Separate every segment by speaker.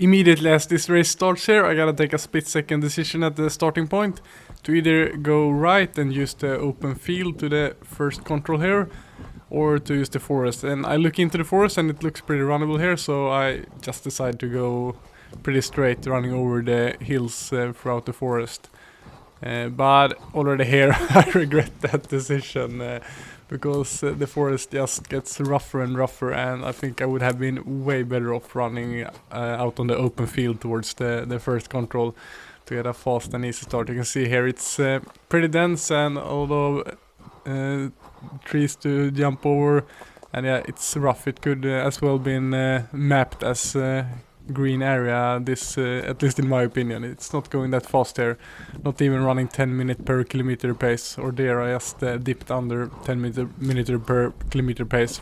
Speaker 1: immediately as this race starts here, I gotta take a split-second decision at the starting point to either go right and use the open field to the first control here, or to use the forest. And I look into the forest and it looks pretty runnable here, so I just decide to go pretty straight, running over the hills throughout the forest. But already here I regret that decision, because the forest just gets rougher and rougher, and I think I would have been way better off running out on the open field towards the first control to get a fast and easy start. You can see here it's pretty dense, and although trees to jump over, and yeah, it's rough. It could as well been mapped as green area, this at least in my opinion. It's not going that fast here, not even running 10 minutes per kilometer pace, or there I just dipped under 10 minutes per kilometer pace.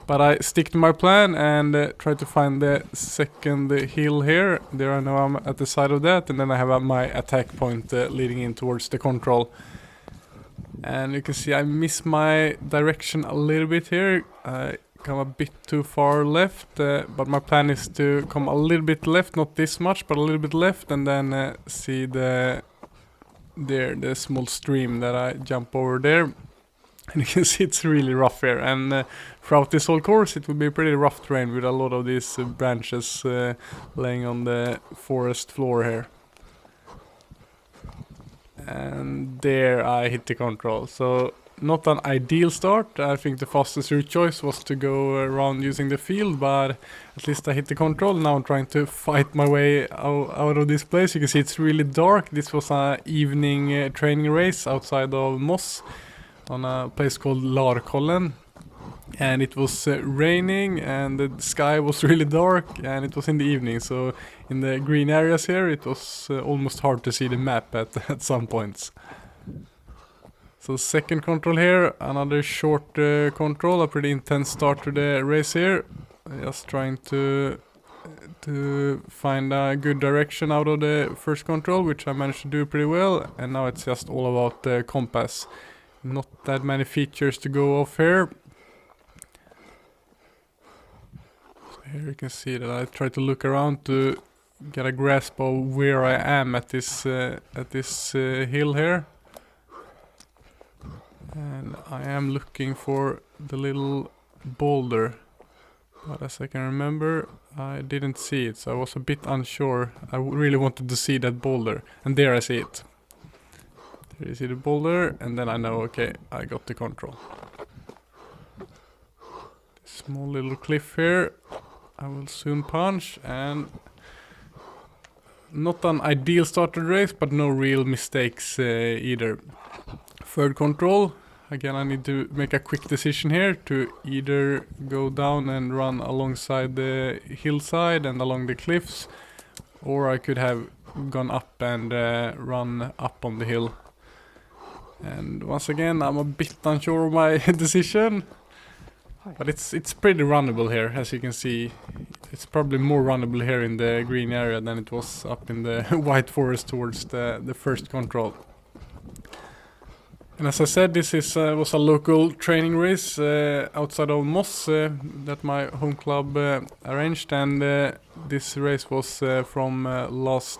Speaker 1: But I stick to my plan and try to find the second hill here. There I know I'm at the side of that, and then I have my attack point leading in towards the control. And you can see I miss my direction a little bit here. I come a bit too far left, but my plan is to come a little bit left, not this much, but a little bit left, and then see the small stream that I jump over there. And you can see it's really rough here, and throughout this whole course it will be pretty rough terrain with a lot of these branches laying on the forest floor here. And there I hit the control. So not an ideal start. I think the fastest route choice was to go around using the field, but at least I hit the control. Now I'm trying to fight my way out of this place. You can see it's really dark. This was an evening training race outside of Moss on a place called Larkollen. And it was raining, and the sky was really dark, and it was in the evening. So in the green areas here it was almost hard to see the map at some points. So second control here, another short control, a pretty intense start to the race here. Just trying to find a good direction out of the first control, which I managed to do pretty well. And now it's just all about the compass. Not that many features to go off here. Here you can see that I try to look around to get a grasp of where I am at this hill here. And I am looking for the little boulder, but as I can remember I didn't see it, so I was a bit unsure. I really wanted to see that boulder, and there I see it. There you see the boulder, and then I know, okay, I got the control. Small little cliff here. I will soon punch, and not an ideal start to the race, but no real mistakes either. Third control, again I need to make a quick decision here to either go down and run alongside the hillside and along the cliffs, or I could have gone up and run up on the hill. And once again I'm a bit unsure of my decision. But it's pretty runnable here, as you can see. It's probably more runnable here in the green area than it was up in the white forest towards the first control. And as I said, this was a local training race outside of Moss that my home club arranged, and this race was from last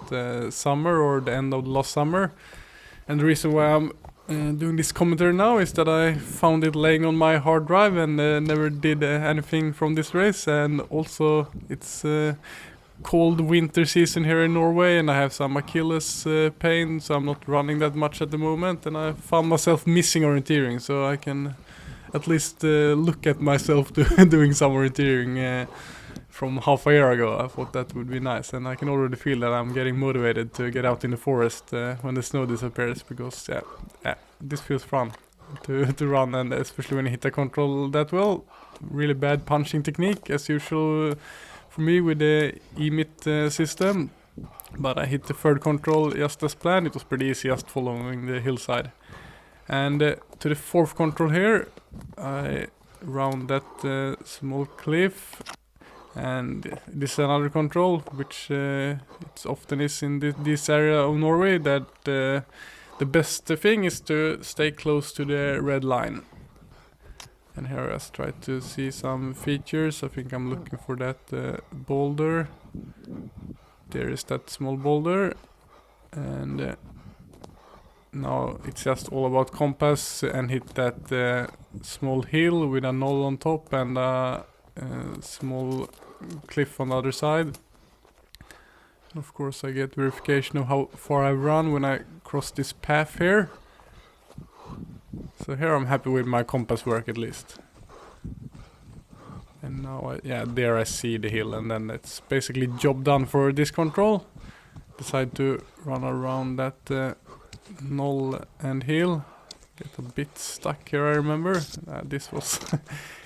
Speaker 1: summer, or the end of last summer. And the reason why I'm doing this commentary now is that I found it laying on my hard drive and never did anything from this race. And also it's cold winter season here in Norway, and I have some Achilles pain, so I'm not running that much at the moment, and I found myself missing orienteering, so I can at least look at myself doing some orienteering from half a year ago. I thought that would be nice, and I can already feel that I'm getting motivated to get out in the forest when the snow disappears, because yeah, this feels fun to run, and especially when you hit a control that well. Really bad punching technique as usual for me with the emit system, but I hit the third control just as planned. It was pretty easy, just following the hillside. And to the fourth control here, I round that small cliff, and this is another control, which it's often is in this area of Norway, that the best thing is to stay close to the red line. And here I just try to see some features. I think I'm looking for that boulder. There is that small boulder. And now it's just all about compass and hit that small hill with a knoll on top and a small cliff on the other side. And of course I get verification of how far I run when I cross this path here. So here I'm happy with my compass work at least. And now there I see the hill, and then it's basically job done for this control. Decide to run around that knoll and hill. Get a bit stuck here, I remember. This was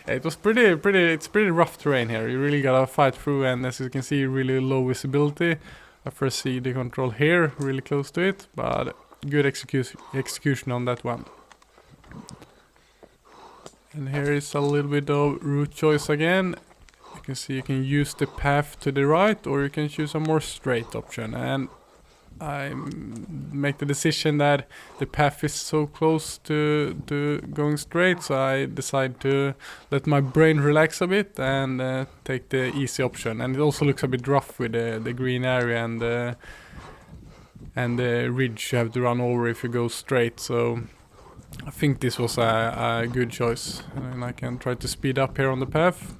Speaker 1: it was it's pretty rough terrain here. You really gotta fight through, and as you can see, really low visibility. I first see the control here, really close to it, but good execution on that one. And here is a little bit of route choice again. You can see you can use the path to the right, or you can choose a more straight option. And I make the decision that the path is so close to going straight, so I decide to let my brain relax a bit and take the easy option. And it also looks a bit rough with the green area and the ridge you have to run over if you go straight. So I think this was a good choice, and I can try to speed up here on the path.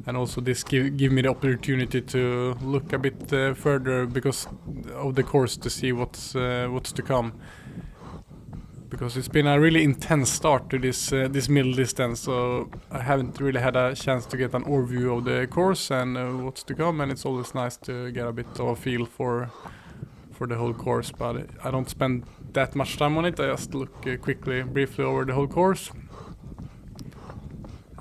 Speaker 1: And also this give me the opportunity to look a bit further because of the course to see what's to come. Because it's been a really intense start to this middle distance, so I haven't really had a chance to get an overview of the course and what's to come. And it's always nice to get a bit of a feel for the whole course, but I don't spend that much time on it. I just look briefly over the whole course.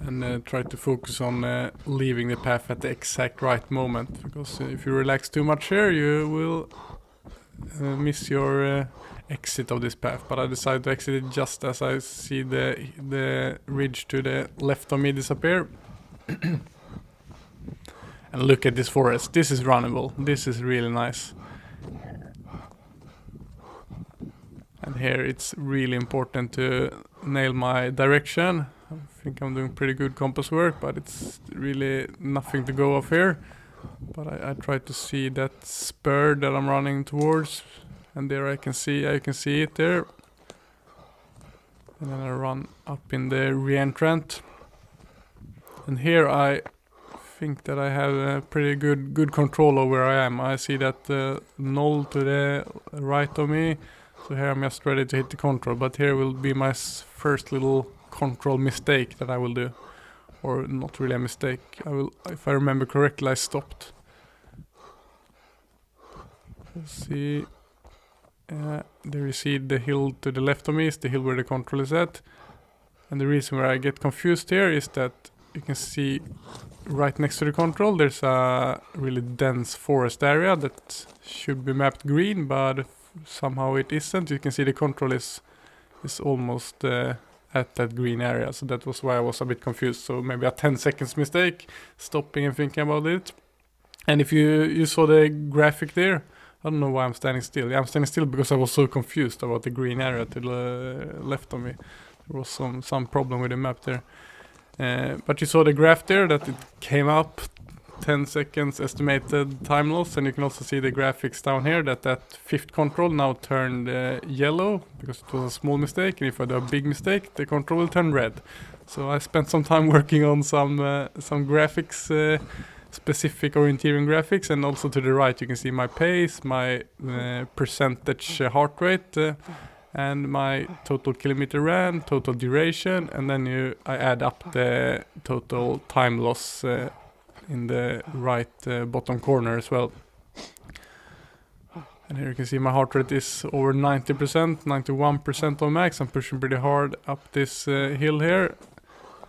Speaker 1: And try to focus on leaving the path at the exact right moment, because if you relax too much here, you will miss your exit of this path. But I decided to exit it just as I see the ridge to the left of me disappear. And look at this forest. This is runnable. This is really nice. And here it's really important to nail my direction. I think I'm doing pretty good compass work, but it's really nothing to go off here. But I try to see that spur that I'm running towards, and there I can see it there. And then I run up in the re-entrant. And here I think that I have a pretty good control over where I am. I see that knoll to the right of me. So here I'm just ready to hit the control, but here will be my first little control mistake that I will do. Or not really a mistake. If I remember correctly, I stopped. Let's see. There you see the hill to the left of me is the hill where the control is at. And the reason where I get confused here is that you can see right next to the control there's a really dense forest area that should be mapped green, but somehow it isn't. You can see the control is almost at that green area, so that was why I was a bit confused. So maybe a 10 seconds mistake, stopping and thinking about it. And if you saw the graphic there, I don't know why I'm standing still. Yeah, I'm standing still because I was so confused about the green area to the left of me. There was some problem with the map there. But you saw the graph there that it came up 10 seconds estimated time loss, and you can also see the graphics down here that fifth control now turned yellow because it was a small mistake, and if I do a big mistake the control will turn red. So I spent some time working on some graphics, specific orienteering graphics, and also to the right you can see my pace, my percentage heart rate, and my total kilometer ran, total duration, and then I add up the total time loss in the right bottom corner as well. And here you can see my heart rate is over 90%, 91% on max. I'm pushing pretty hard up this hill here,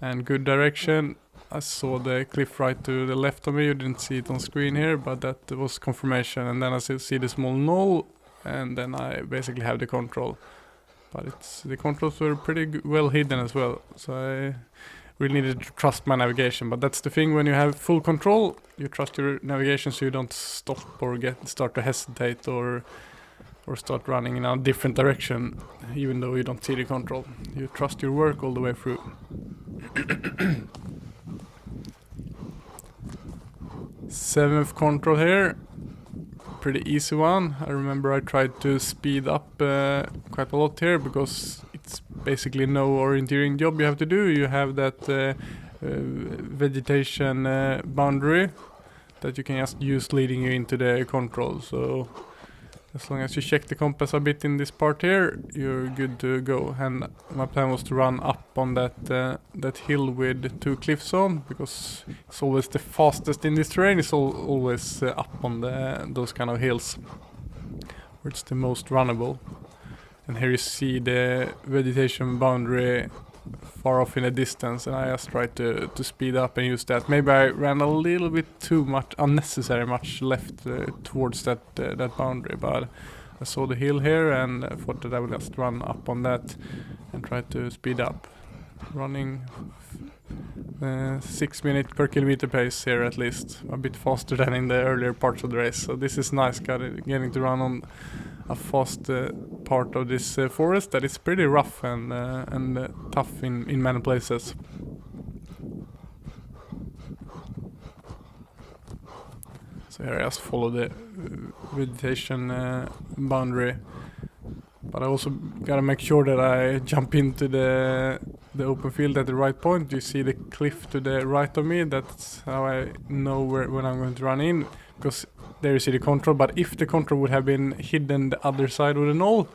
Speaker 1: and good direction. I saw the cliff right to the left of me. You didn't see it on screen here, but that was confirmation. And then I see the small knoll, and then I basically have the control. But the controls were pretty well hidden as well, so I really needed to trust my navigation. But that's the thing, when you have full control, you trust your navigation so you don't stop or start to hesitate or start running in a different direction, even though you don't see the control. You trust your work all the way through. Seventh control here. Pretty easy one. I remember I tried to speed up quite a lot here because it's basically no orienteering job you have to do. You have that vegetation boundary that you can just use leading you into the control. So as long as you check the compass a bit in this part here, you're good to go. And my plan was to run up on that hill with 2 cliffs on, because it's always the fastest in this terrain. It's always up on those kind of hills, where it's the most runnable. And here you see the vegetation boundary far off in the distance, and I just tried to speed up and use that. Maybe I ran a little bit too much, unnecessary much left towards that boundary, but I saw the hill here and I thought that I would just run up on that and try to speed up. Running 6 minutes per kilometer pace here, at least a bit faster than in the earlier parts of the race. So this is nice, getting to run on a fast part of this forest that is pretty rough and tough in many places. So here I just follow the vegetation boundary, but I also gotta make sure that I jump into the open field at the right point. You see the cliff to the right of me. That's how I know when I'm going to run in, because there you see the control. But if the control would have been hidden the other side of the knoll,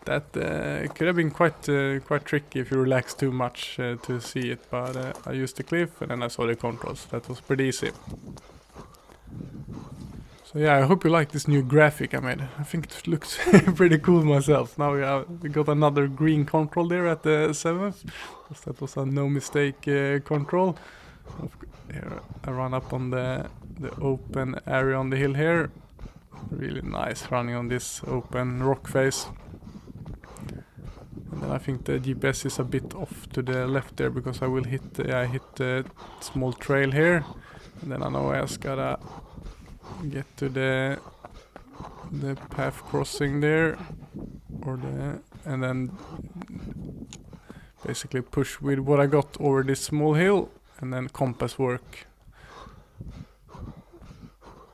Speaker 1: that could have been quite tricky if you relax too much to see it. But I used the cliff and then I saw the controls. That was pretty easy. So yeah, I hope you like this new graphic I made. I think it looks pretty cool myself. Now we got another green control there at the 7th. That was a no mistake control. Here I run up on the open area on the hill here. Really nice running on this open rock face. And then I think the GPS is a bit off to the left there, because I will hit a small trail here. And then I know I just gotta get to the path crossing there, and then basically push with what I got over this small hill, and then compass work.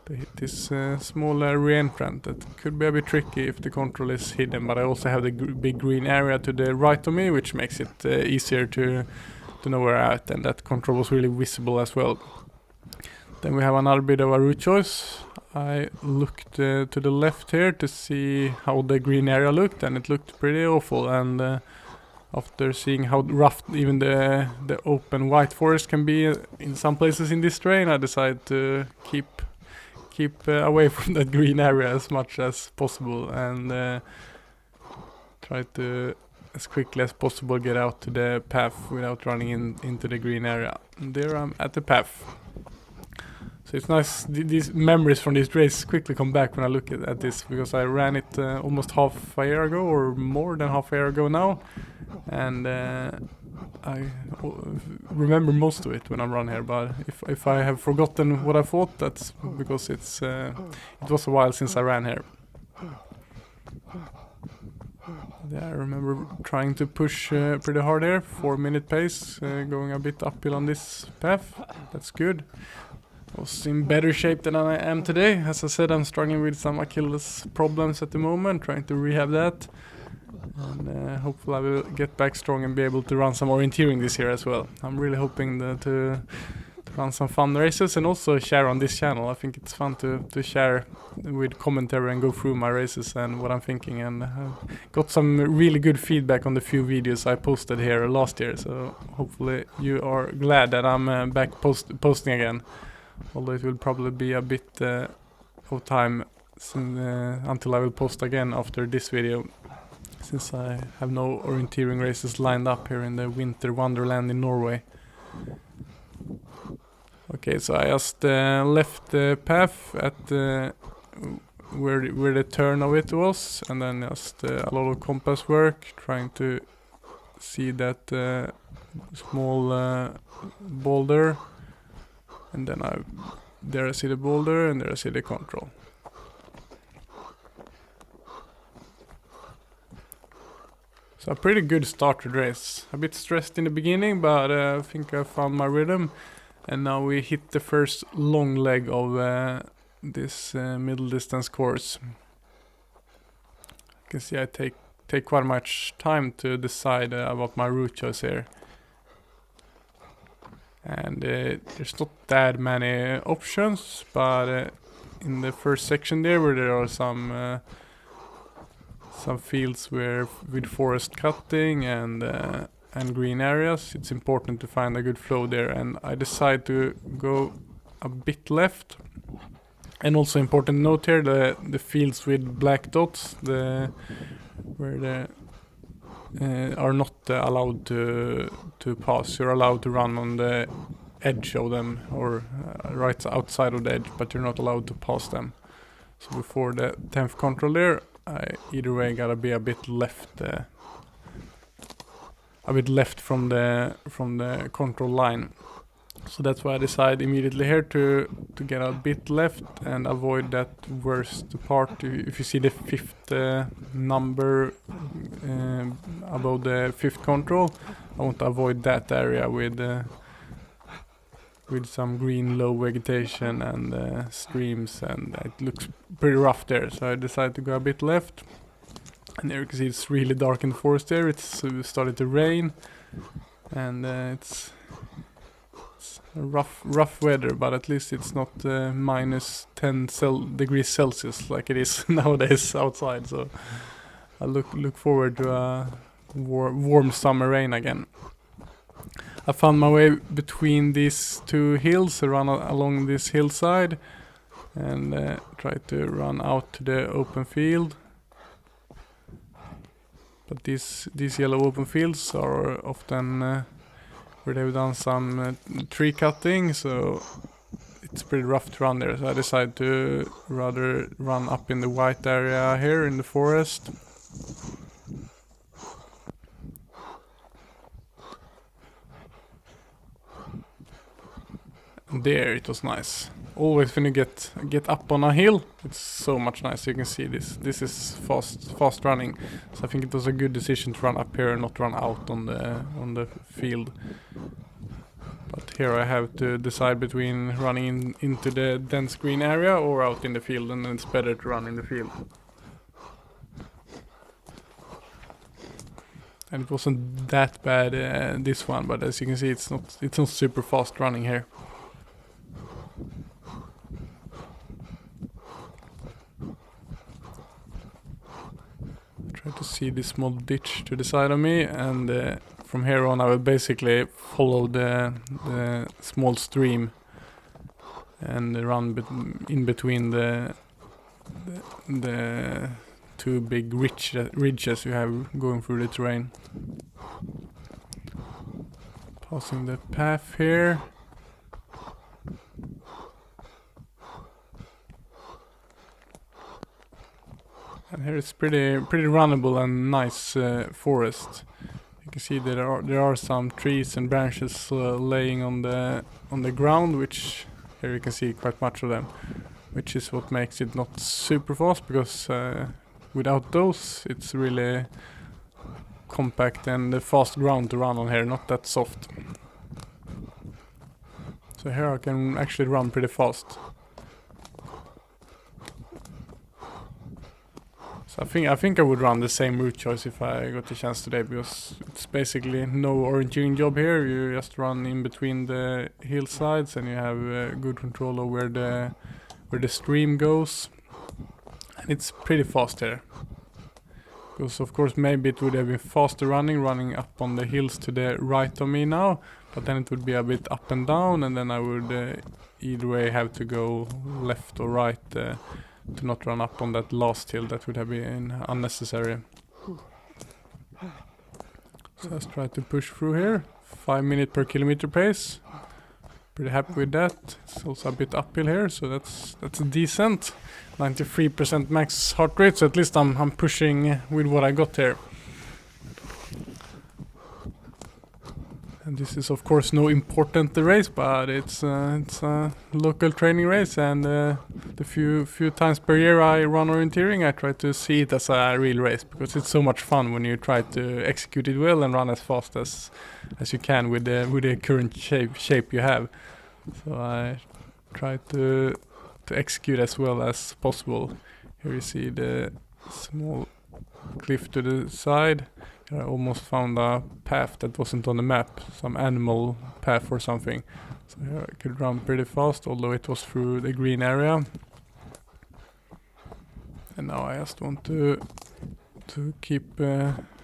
Speaker 1: They hit this small re-entrant that could be a bit tricky if the control is hidden, but I also have the big green area to the right of me, which makes it easier to know where I'm at, and that control was really visible as well. Then we have another bit of a route choice. I looked to the left here to see how the green area looked, and it looked pretty awful. And after seeing how rough even the open white forest can be in some places in this terrain, I decided to keep away from that green area as much as possible, and try to as quickly as possible get out to the path without running into the green area. And there I'm at the path. So it's nice, these memories from this race quickly come back when I look at this, because I ran it almost half a year ago, or more than half a year ago now, and I remember most of it when I run here. But if I have forgotten what I thought, that's because it was a while since I ran here. Yeah, I remember trying to push pretty hard here, 4 minute pace, going a bit uphill on this path. That's good. I was in better shape than I am today. As I said, I'm struggling with some Achilles problems at the moment, trying to rehab that. And hopefully I will get back strong and be able to run some orienteering this year as well. I'm really hoping to run some fun races and also share on this channel. I think it's fun to share with commentary and go through my races and what I'm thinking. And got some really good feedback on the few videos I posted here last year. So hopefully you are glad that I'm back posting again. Although it will probably be a bit of time until I will post again after this video, since I have no orienteering races lined up here in the winter wonderland in Norway. Okay, so I just left the path at where the turn of it was, and then just a lot of compass work, trying to see that small boulder. And then there I see the boulder, and there I see the control. So a pretty good start to the race. A bit stressed in the beginning, but I think I found my rhythm. And now we hit the first long leg of this middle distance course. You can see I take quite much time to decide about my route choice here. And there's not that many options, but in the first section where there are some fields with forest cutting and green areas, it's important to find a good flow there, and I decide to go a bit left. And also important note here, the fields with black dots, where the are not allowed to pass. You're allowed to run on the edge of them, or right outside of the edge, but you're not allowed to pass them. So before the 10th control there, I either way gotta be a bit left from the control line. So that's why I decide immediately here to get a bit left and avoid that worst part. If you see the 5th number above the 5th control, I want to avoid that area with some green low vegetation and streams, and it looks pretty rough there. So I decided to go a bit left. And there you can see it's really dark in the forest there. It's started to rain, and it's rough weather, but at least it's not minus 10 degrees Celsius like it is nowadays outside. So I look forward to a warm summer rain again. I found my way between these two hills, run along this hillside, and try to run out to the open field. But these yellow open fields are often where they've done some tree cutting, so it's pretty rough to run there. So I decided to rather run up in the white area here in the forest. There, it was nice. Always when you get up on a hill, it's so much nice. You can see this is fast running. So I think it was a good decision to run up here and not run out on the field. But here I have to decide between running into the dense green area or out in the field, and it's better to run in the field. And it wasn't that bad this one, but as you can see, it's not super fast running here. Try to see this small ditch to the side of me, and from here on I will basically follow the small stream and run in between the two big ridges you have going through the terrain. Passing the path here. And here it's pretty runnable and nice forest. You can see there are some trees and branches laying on the ground, which here you can see quite much of them, which is what makes it not super fast, because without those it's really compact and fast ground to run on here, not that soft. So here I can actually run pretty fast. So I think I would run the same route choice if I got the chance today, because it's basically no orienteering job here. You just run in between the hillsides, and you have good control of where the stream goes, and it's pretty fast here. Because of course maybe it would have been faster running up on the hills to the right of me now, but then it would be a bit up and down, and then I would either way have to go left or right to not run up on that last hill. That would have been unnecessary. So let's try to push through here. 5 minutes per kilometer pace. Pretty happy with that. It's also a bit uphill here, so that's decent. 93% max heart rate, so at least I'm pushing with what I got here. And this is of course no important race, but it's a local training race, and the few times per year I run orienteering, I try to see it as a real race, because it's so much fun when you try to execute it well and run as fast as you can with the current shape you have. So I try to execute as well as possible. Here you see the small cliff to the side. I almost found a path that wasn't on the map, some animal path or something. So here I could run pretty fast, although it was through the green area. And now I just want to keep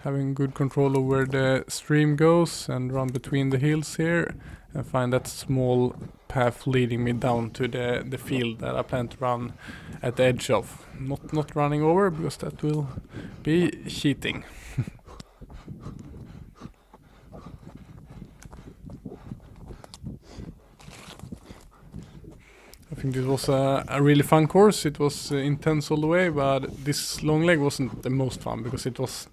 Speaker 1: having good control over where the stream goes and run between the hills here and find that small path leading me down to the field that I plan to run at the edge of. Not running over, because that will be cheating. I think this was a really fun course. It was intense all the way, but this long leg wasn't the most fun because it was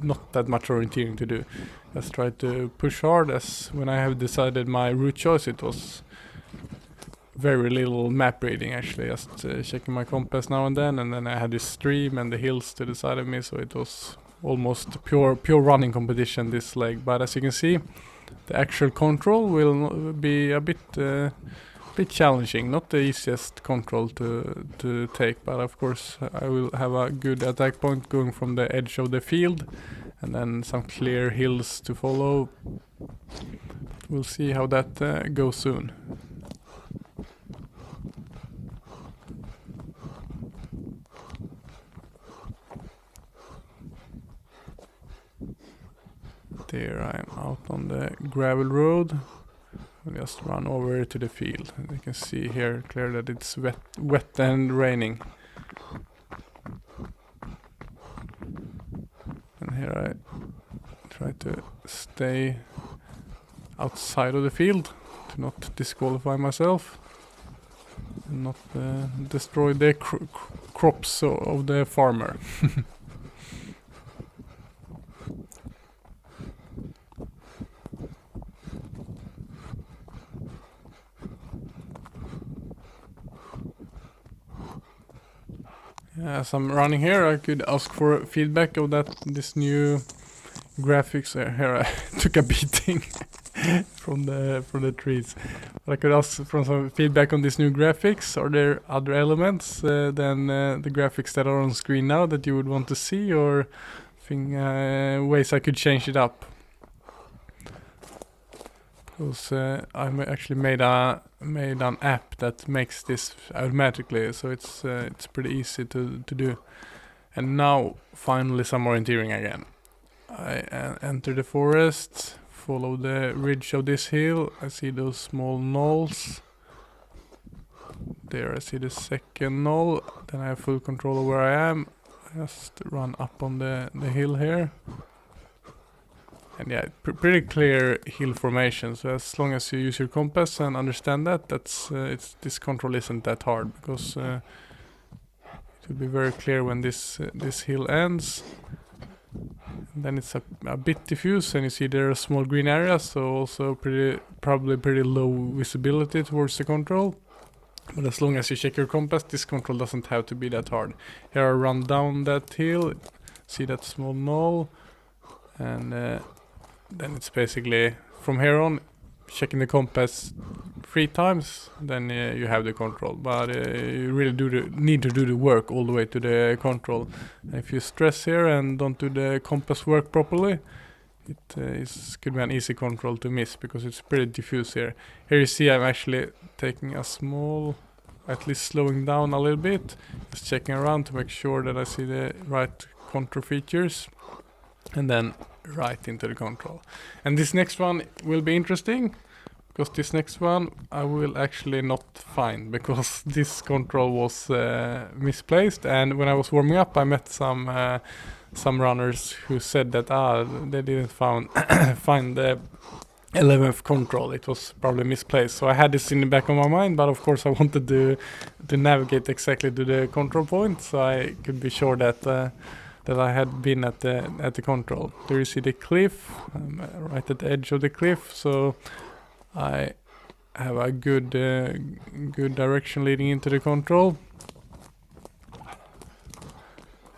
Speaker 1: not that much orienteering to do. Just tried to push hard, as when I have decided my route choice, it was very little map reading actually, just checking my compass now and then I had this stream and the hills to the side of me, so it was almost pure running competition this leg. But as you can see, the actual control will be a bit challenging, not the easiest control to take, but of course I will have a good attack point going from the edge of the field and then some clear hills to follow. We'll see how that goes soon. There I'm out on the gravel road. I'll just run over to the field. And you can see here clear that it's wet and raining. And here I try to stay outside of the field to not disqualify myself and not destroy the crops of the farmer. As I'm running here, I could ask for feedback of this new graphics. Here I took a beating from the trees. But I could ask for some feedback on this new graphics. Are there other elements than the graphics that are on screen now that you would want to see, or ways I could change it up? Because I actually made an app that makes this automatically, so it's pretty easy to do. And now finally some orienteering again. I enter the forest, follow the ridge of this hill. I see those small knolls. There I see the second knoll. Then I have full control of where I am. I just run up on the hill here. And yeah, pretty clear hill formation. So as long as you use your compass and understand that, this control isn't that hard, because it will be very clear when this hill ends. And then it's a bit diffuse, and you see there are small green areas, so also probably pretty low visibility towards the control. But as long as you check your compass, this control doesn't have to be that hard. Here I run down that hill, see that small knoll, and then it's basically from here on checking the compass 3 times, then you have the control. But you really need to do the work all the way to the control. If you stress here and don't do the compass work properly, it could be an easy control to miss, because it's pretty diffuse here. Here you see I'm actually taking a small, at least slowing down a little bit, just checking around to make sure that I see the right contour features, and then right into the control. And this next one will be interesting, because this next one I will actually not find, because this control was misplaced. And when I was warming up, I met some runners who said that they didn't find the 11th control. It was probably misplaced. So I had this in the back of my mind, but of course I wanted to navigate exactly to the control point, so I could be sure that that I had been at the control. There you see the cliff, right at the edge of the cliff, so I have a good direction leading into the control.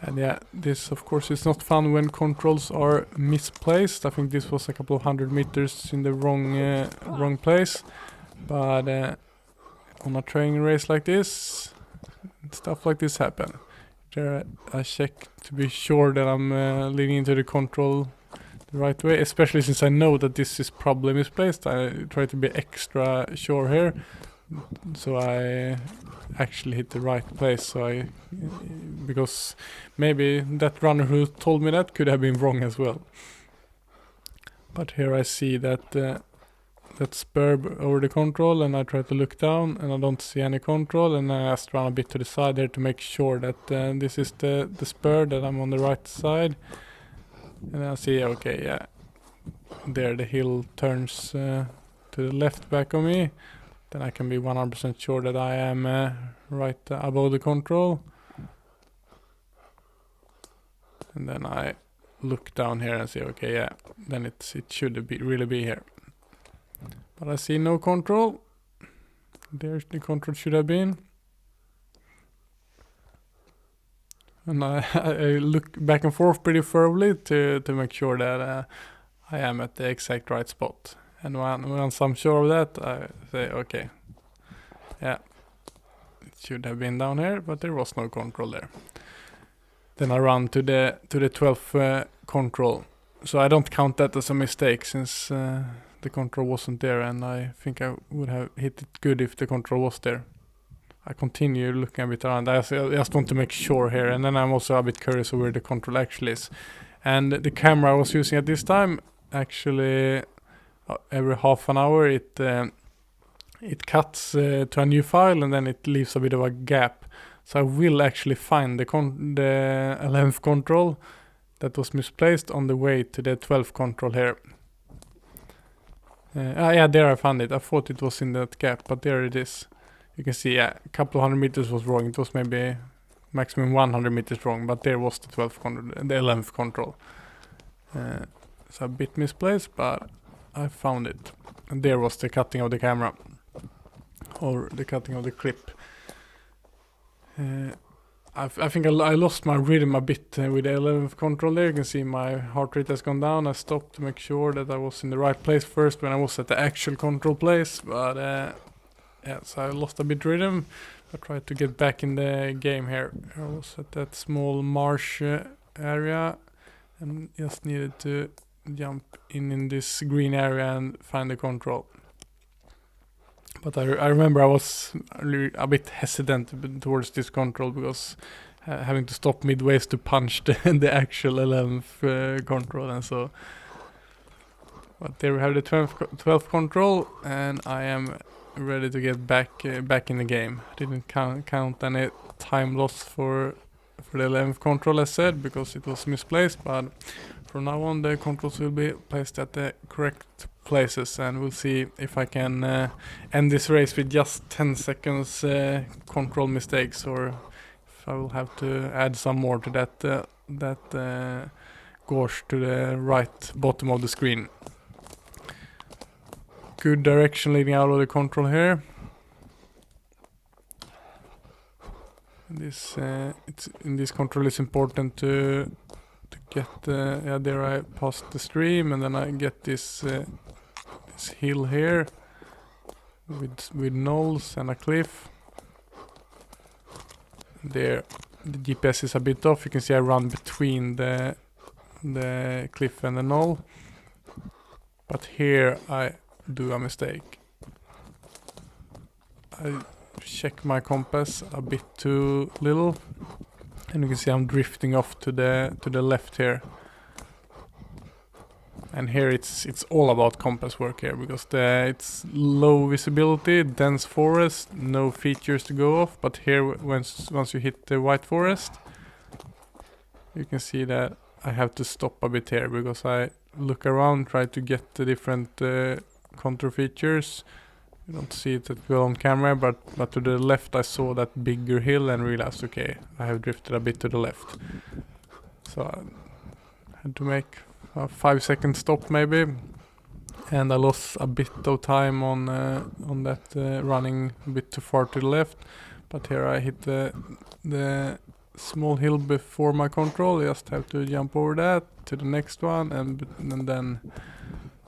Speaker 1: And yeah, this of course is not fun when controls are misplaced. I think this was a couple of 100 meters in the wrong place, but on a training race like this, stuff like this happen. There I check to be sure that I'm leading into the control the right way, especially since I know that this is probably misplaced. I try to be extra sure here, so I actually hit the right place. So because maybe that runner who told me that could have been wrong as well. But here I see that that spur over the control, and I try to look down and I don't see any control, and I just run a bit to the side here to make sure that this is the spur, that I'm on the right side. And I see, okay, yeah, there the hill turns to the left back of me. Then I can be 100% sure that I am right above the control. And then I look down here and say, okay, yeah, then it should really be here. But I see no control. There's the control should have been. And I look back and forth pretty thoroughly to make sure that I am at the exact right spot. And once I'm sure of that, I say, okay, yeah, it should have been down here, but there was no control there. Then I run to the 12th control. So I don't count that as a mistake, since the control wasn't there, and I think I would have hit it good if the control was there. I continue looking a bit around. I just want to make sure here, and then I'm also a bit curious of where the control actually is. And the camera I was using at this time, actually every half an hour it cuts to a new file, and then it leaves a bit of a gap. So I will actually find the 11th control that was misplaced on the way to the 12th control here. Yeah, there I found it. I thought it was in that gap, but there it is. You can see, yeah, a couple of 100 meters was wrong. It was maybe maximum 100 meters wrong, but there was the 12th control, the 11th control. It's a bit misplaced, but I found it. And there was the cutting of the camera, or the cutting of the clip. I think I lost my rhythm a bit with the 11th control there. You can see my heart rate has gone down. I stopped to make sure that I was in the right place first when I was at the actual control place. But yeah, so I lost a bit rhythm. I tried to get back in the game here. I was at that small marsh area and just needed to jump in this green area and find the control. But I remember I was a bit hesitant towards this control, because having to stop midways to punch the actual 11th control, and so. But there we have the 12th control, and I am ready to get back in the game. I didn't count any time loss for the 11th control, as said, because it was misplaced. But from now on, the controls will be placed at the correct places, and we'll see if I can end this race with just 10 seconds control mistakes, or if I will have to add some more to that gauge to the right bottom of the screen. Good direction leading out of the control here. This in this control is important to get yeah, there I passed the stream, and then I get this hill here with knolls and a cliff. There the GPS is a bit off. You can see I run between the cliff and the knoll, but here I do a mistake. I check my compass a bit too little, and you can see I'm drifting off to the left here. And here it's all about compass work here, because it's low visibility, dense forest, no features to go off. But here, once you hit the white forest, you can see that I have to stop a bit here, because I look around, try to get the different contour features. You don't see it that well on camera, but to the left I saw that bigger hill and realized, okay, I have drifted a bit to the left. So I had to make a 5-second stop maybe, and I lost a bit of time on that running a bit too far to the left. But here I hit the small hill before my control. I just have to jump over that to the next one, and then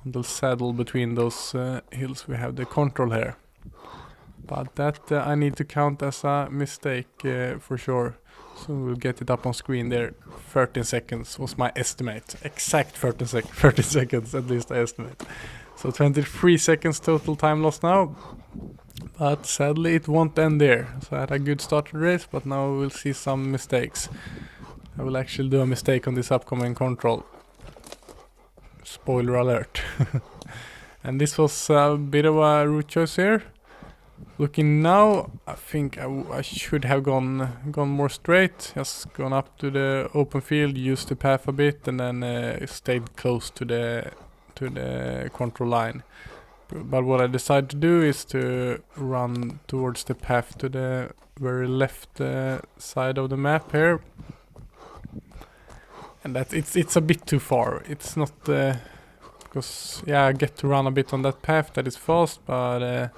Speaker 1: on the saddle between those hills we have the control here. But that I need to count as a mistake for sure. So we'll get it up on screen there. 13 seconds was my estimate. Exact 30 seconds at least I estimate. So 23 seconds total time lost now. But sadly it won't end there. So I had a good start to the race, but now we'll see some mistakes. I will actually do a mistake on this upcoming control. Spoiler alert. And this was a bit of a route choice here. Looking now, I think I should have gone more straight. Just gone up to the open field, used the path a bit, and then stayed close to the control line. But what I decided to do is to run towards the path to the very left side of the map here. And that it's a bit too far. It's not because I get to run a bit on that path that is fast, but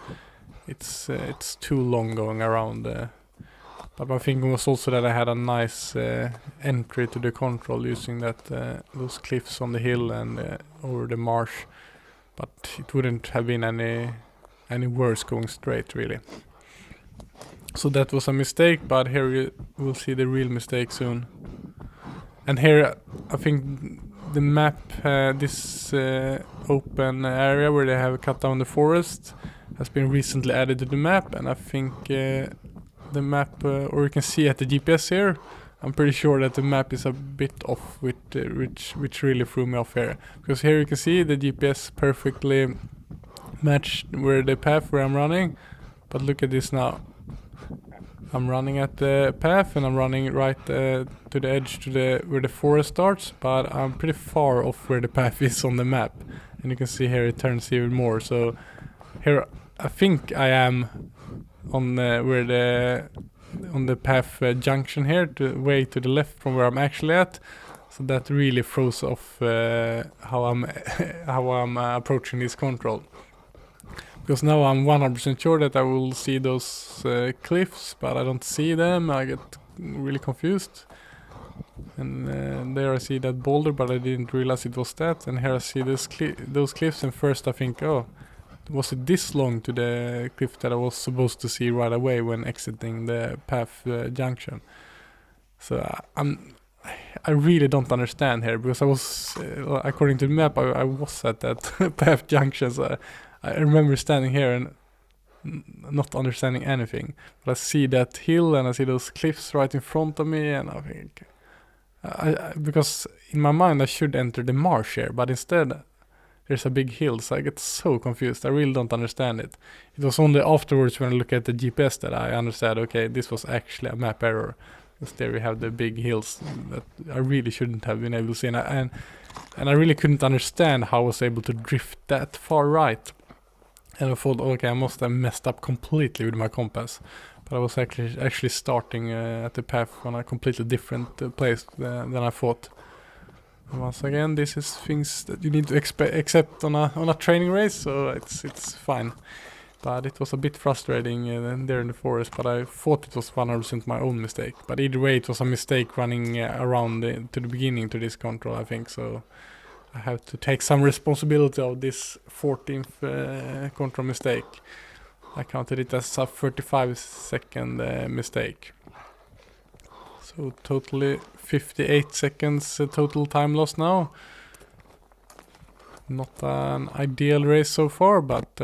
Speaker 1: it's too long going around. But my thinking was also that I had a nice entry to the control using that those cliffs on the hill and over the marsh. But it wouldn't have been any worse going straight really. So that was a mistake, but here you will see the real mistake soon. And here I think the map, this open area where they have cut down the forest, has been recently added to the map, and I think the map, or you can see at the GPS here, I'm pretty sure that the map is a bit off with which really threw me off here. Because here you can see the GPS perfectly matched where the path where I'm running, but look at this now. I'm running at the path and I'm running right to the edge to where the forest starts, but I'm pretty far off where the path is on the map. And you can see here it turns even more. So here I think I am on where on the path junction here, way to the left from where I'm actually at. So that really throws off how I'm approaching this control. Because now I'm 100% sure that I will see those cliffs, but I don't see them. I get really confused. And there I see that boulder, but I didn't realize it was that. And here I see those cliffs, and first I think, oh, was it this long to the cliff that I was supposed to see right away when exiting the path junction? So I really don't understand here, because I was, according to the map, I was at that path junction. So I remember standing here and not understanding anything. But I see that hill and I see those cliffs right in front of me, and I think, because in my mind I should enter the marsh here, but instead there's a big hill, so I get so confused. I really don't understand it. It was only afterwards when I look at the GPS that I understand, okay, this was actually a map error. Because there we have the big hills that I really shouldn't have been able to see. And I really couldn't understand how I was able to drift that far right. And I thought, okay, I must have messed up completely with my compass. But I was actually starting at the path on a completely different place than I thought. And once again, this is things that you need to accept on a training race, so it's fine. But it was a bit frustrating there in the forest, but I thought it was 100% my own mistake. But either way, it was a mistake running around to the beginning to this control, I think. So I have to take some responsibility of this 14th control mistake. I counted it as a 35-second mistake. So totally 58 seconds total time lost now. Not an ideal race so far, but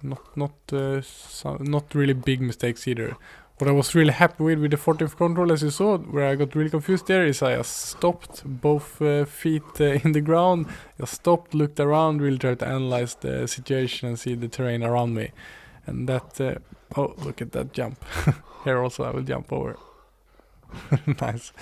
Speaker 1: not really big mistakes either. What I was really happy with the 14th control, as you saw, where I got really confused there, is I stopped, both feet in the ground. I stopped, looked around, really tried to analyze the situation and see the terrain around me. And that, oh, look at that jump. Here also I will jump over. Nice.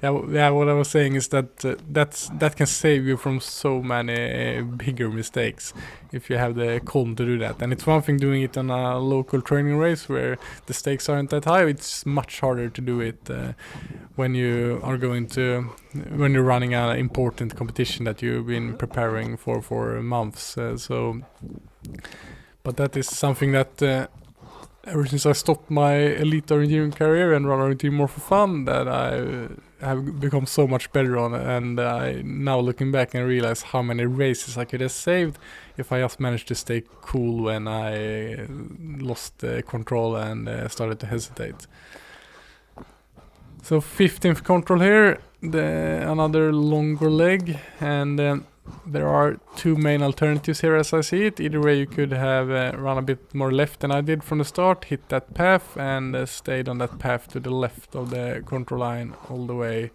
Speaker 1: Yeah, what I was saying is that that can save you from so many bigger mistakes if you have the calm to do that. And it's one thing doing it on a local training race where the stakes aren't that high. It's much harder to do it when you are when you're running an important competition that you've been preparing for months. But that is something that ever since I stopped my elite orienteering career and run orienteering more for fun, that I have become so much better on it. And I now looking back and realize how many races I could have saved if I just managed to stay cool when I lost control and started to hesitate. So 15th control here, another longer leg, and there are two main alternatives here as I see it. Either way you could have run a bit more left than I did from the start, hit that path and stayed on that path to the left of the control line all the way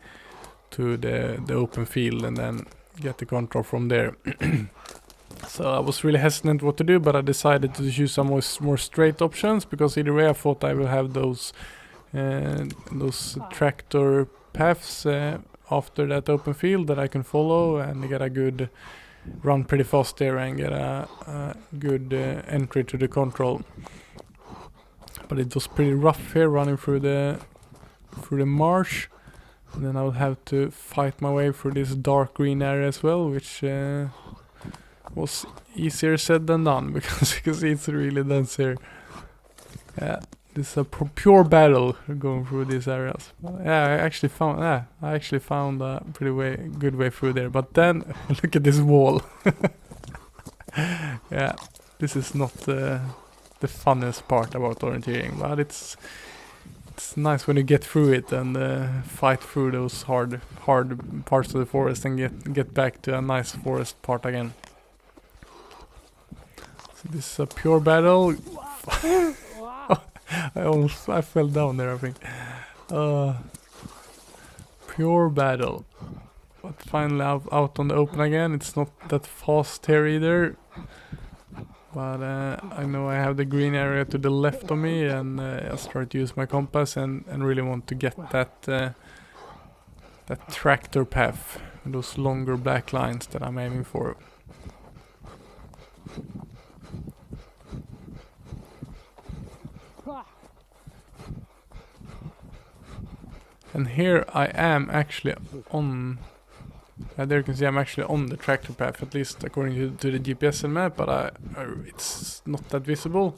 Speaker 1: to the open field and then get the control from there. So I was really hesitant what to do, but I decided to choose some more straight options, because either way I thought I will have those tractor paths after that open field that I can follow and get a good run pretty fast there and get a good entry to the control. But it was pretty rough here running through the marsh, and then I would have to fight my way through this dark green area as well, which was easier said than done, because you can see it's really dense here. Yeah. This is a pure battle going through these areas. Yeah, I actually found a pretty good way through there. But then look at this wall. Yeah, this is not the funnest part about orienteering, but it's nice when you get through it and fight through those hard parts of the forest and get back to a nice forest part again. So this is a pure battle. I fell down there, I think. Pure battle. But finally out on the open again. It's not that fast here either. But I know I have the green area to the left of me, and I start to use my compass and really want to get that tractor path, those longer black lines that I'm aiming for. And here I am actually on, there you can see I'm actually on the tractor path, at least according to the GPS and map, but it's not that visible.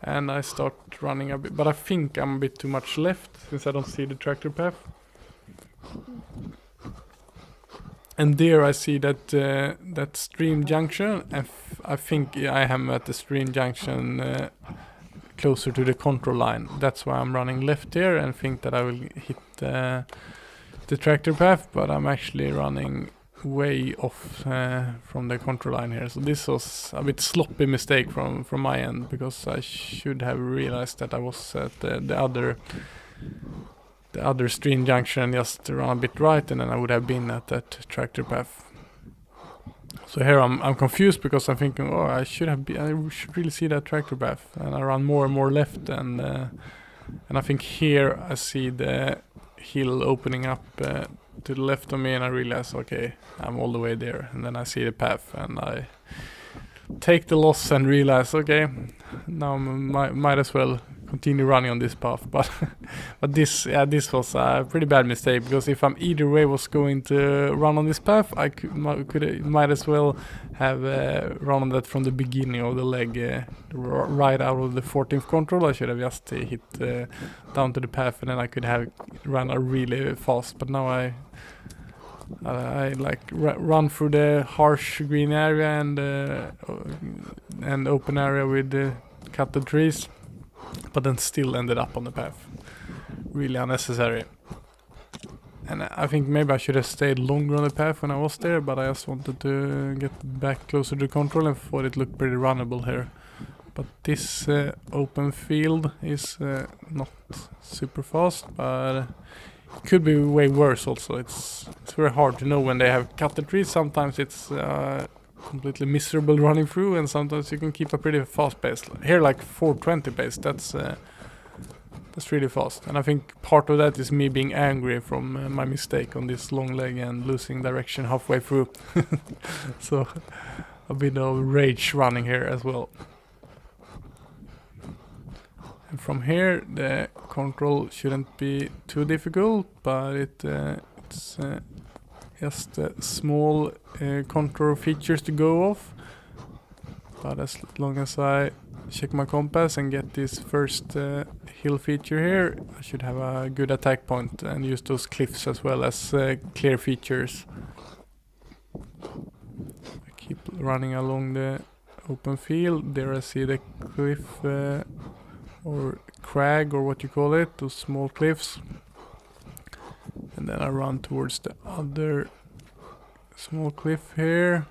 Speaker 1: And I start running a bit, but I think I'm a bit too much left since I don't see the tractor path. And there I see that stream junction, and I think I am at the stream junction closer to the control line. That's why I'm running left here and think that I will hit the tractor path, but I'm actually running way off from the control line here. So this was a bit sloppy mistake from my end, because I should have realized that I was at the other stream junction, just run a bit right, and then I would have been at that tractor path. So here I'm confused, because I'm thinking, oh, I should really see that tractor path, and I run more and more left, and I think here I see the hill opening up to the left of me, and I realize, okay, I'm all the way there, and then I see the path, and I take the loss and realize, okay, now might as well continue running on this path. But this was a pretty bad mistake, because if I'm either way was going to run on this path, I might as well have run on that from the beginning of the leg, right out of the 14th control. I should have just hit down to the path, and then I could have run really fast. But now I run through the harsh green area and open area with cut the trees, but then still ended up on the path. Really unnecessary. And I think maybe I should have stayed longer on the path when I was there, but I just wanted to get back closer to control and thought it looked pretty runnable here. But this open field is not super fast, but it could be way worse also. It's very hard to know when they have cut the trees. Sometimes it's completely miserable running through, and sometimes you can keep a pretty fast pace. Here, like 420 pace, that's really fast. And I think part of that is me being angry from my mistake on this long leg and losing direction halfway through. So a bit of rage running here as well. And from here the control shouldn't be too difficult, but it's just small contour features to go off. But as long as I check my compass and get this first hill feature here, I should have a good attack point and use those cliffs as well as clear features. I keep running along the open field. There I see the cliff or crag or what you call it, those small cliffs. And then I run towards the other small cliff here.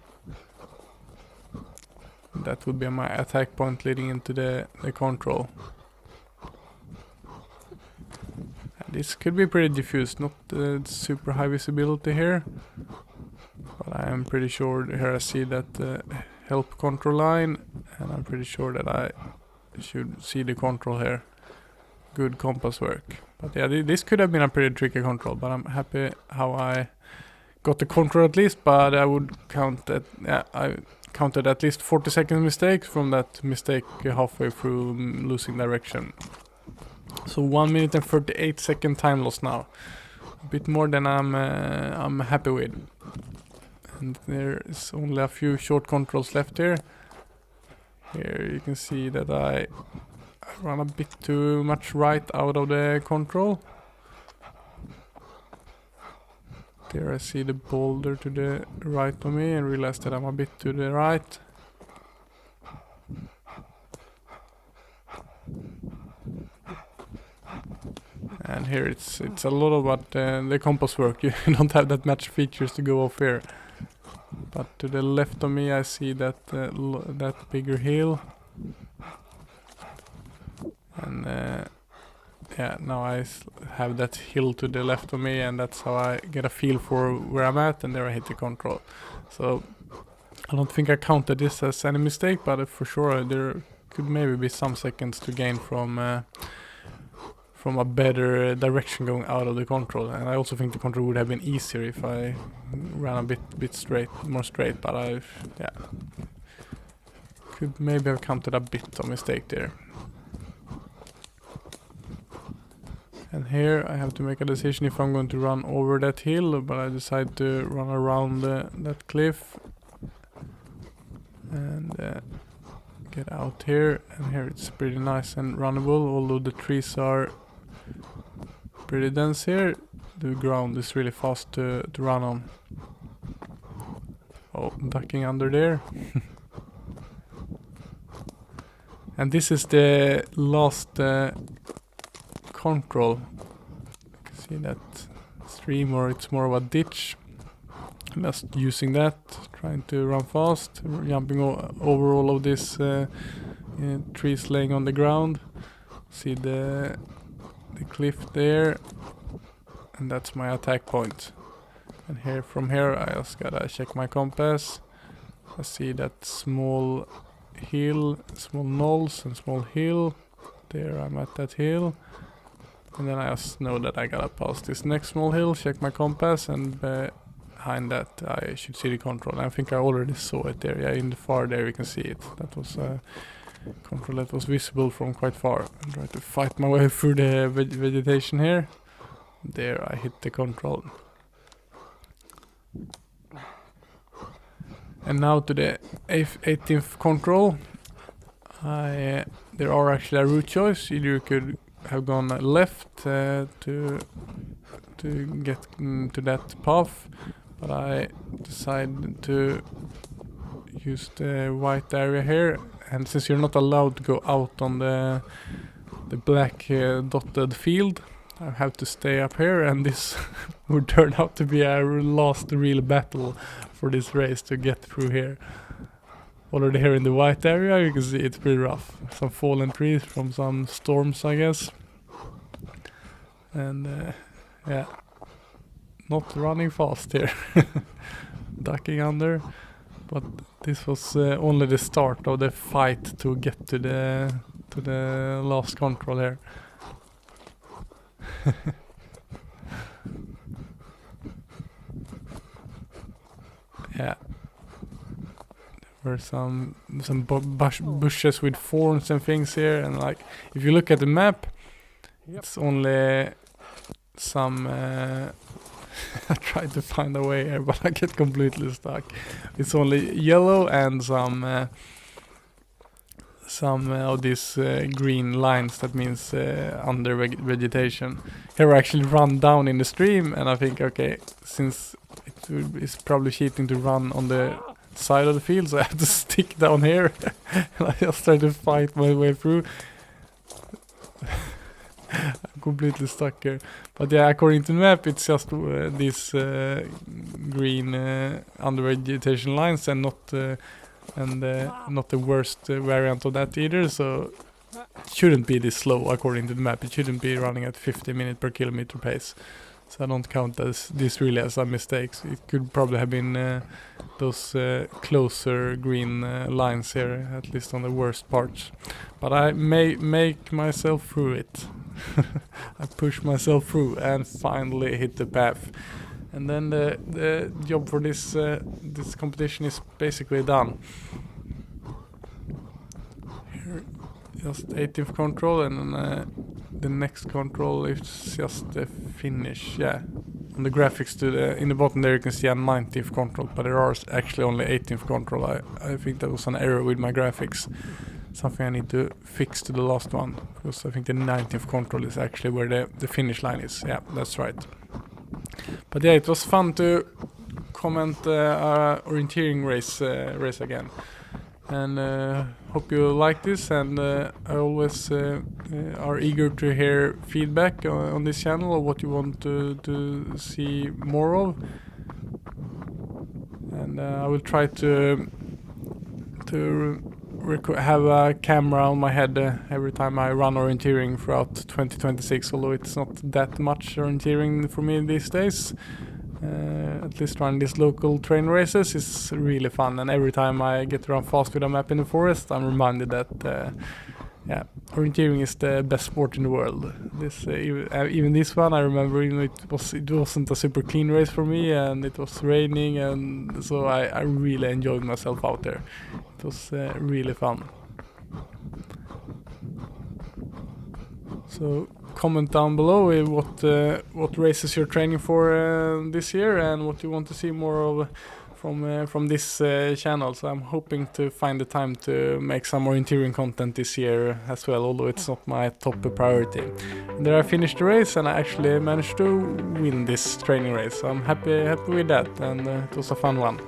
Speaker 1: That would be my attack point leading into the control. And this could be pretty diffuse, not super high visibility here. But I am pretty sure here I see that help control line, and I'm pretty sure that I should see the control here. Good compass work. But yeah, this could have been a pretty tricky control, but I'm happy how I got the control at least. But I would count that, I counted at least 40 seconds mistake from that mistake halfway through losing direction. So 1 minute and 38 second time loss now. A bit more than I'm happy with. And there is only a few short controls left here. Here you can see that I run a bit too much right out of the control. There I see the boulder to the right of me and realize that I'm a bit to the right. And here it's a lot about the compass work. You don't have that much features to go off here. But to the left of me I see that that bigger hill. And yeah, now I have that hill to the left of me, and that's how I get a feel for where I'm at, and there I hit the control. So I don't think I counted this as any mistake, but for sure there could maybe be some seconds to gain from a better direction going out of the control. And I also think the control would have been easier if I ran a bit more straight, but I could maybe have counted a bit of mistake there. And here I have to make a decision if I'm going to run over that hill, but I decide to run around that cliff and get out here. And here it's pretty nice and runnable, although the trees are pretty dense here. The ground is really fast to run on. Oh, ducking under there. And this is the last control. You can see that stream, or it's more of a ditch. I'm just using that, trying to run fast, jumping over all of these trees laying on the ground. See the cliff there, and that's my attack point. And here, from here, I just gotta check my compass. I see that small hill, small knolls and small hill. There I'm at that hill. And then I just know that I gotta pass this next small hill, check my compass, and behind that I should see the control. And I think I already saw it there. Yeah, in the far there you can see it. That was a control that was visible from quite far. I'm trying to fight my way through the vegetation here. There I hit the control. And now to the 18th control. There are actually a route choice. Either you could have gone left to get to that path, but I decided to use the white area here. And since you're not allowed to go out on the black dotted field, I have to stay up here, and this would turn out to be a last real battle for this race to get through here. Already here in the white area you can see it's pretty rough. Some fallen trees from some storms, I guess. And yeah, not running fast here. Ducking under. But this was only the start of the fight to get to the last control here. Yeah. Or some bushes with thorns and things here, and like if you look at the map, it's only some I tried to find a way here, but I get completely stuck. It's only yellow and some of these green lines. That means under vegetation. Here I actually run down in the stream, and I think, okay, since it's probably cheating to run on the side of the field, so I have to stick down here. And I just try to fight my way through. I'm completely stuck here. But yeah, according to the map, it's just these green under vegetation lines, and not the worst variant of that either. So it shouldn't be this slow according to the map. It shouldn't be running at 50 minutes per kilometer pace. So I don't count this really as a mistake. It could probably have been those closer green lines here, at least on the worst parts. But I may make myself through it. I push myself through and finally hit the path. And then the job for this competition is basically done. Here, just 18th control, and then the next control is just the finish. Yeah, on the graphics in the bottom there you can see a 19th control, but there are actually only 18th control. I think that was an error with my graphics. Something I need to fix to the last one, because I think the 19th control is actually where the finish line is. Yeah, that's right. But yeah, it was fun to comment orienteering race again. And hope you like this, and I always are eager to hear feedback on this channel, or what you want to see more of. And I will try to have a camera on my head every time I run orienteering throughout 2026, although it's not that much orienteering for me these days. At least running these local train races is really fun, and every time I get around fast with a map in the forest, I'm reminded that orienteering is the best sport in the world. Even this one, I remember, it wasn't a super clean race for me, and it was raining, and so I really enjoyed myself out there. It was really fun. So comment down below what races you're training for this year, and what you want to see more of from this channel. So I'm hoping to find the time to make some orienteering content this year as well, although it's not my top priority. And there I finished the race, and I actually managed to win this training race, so I'm happy with that, and it was a fun one.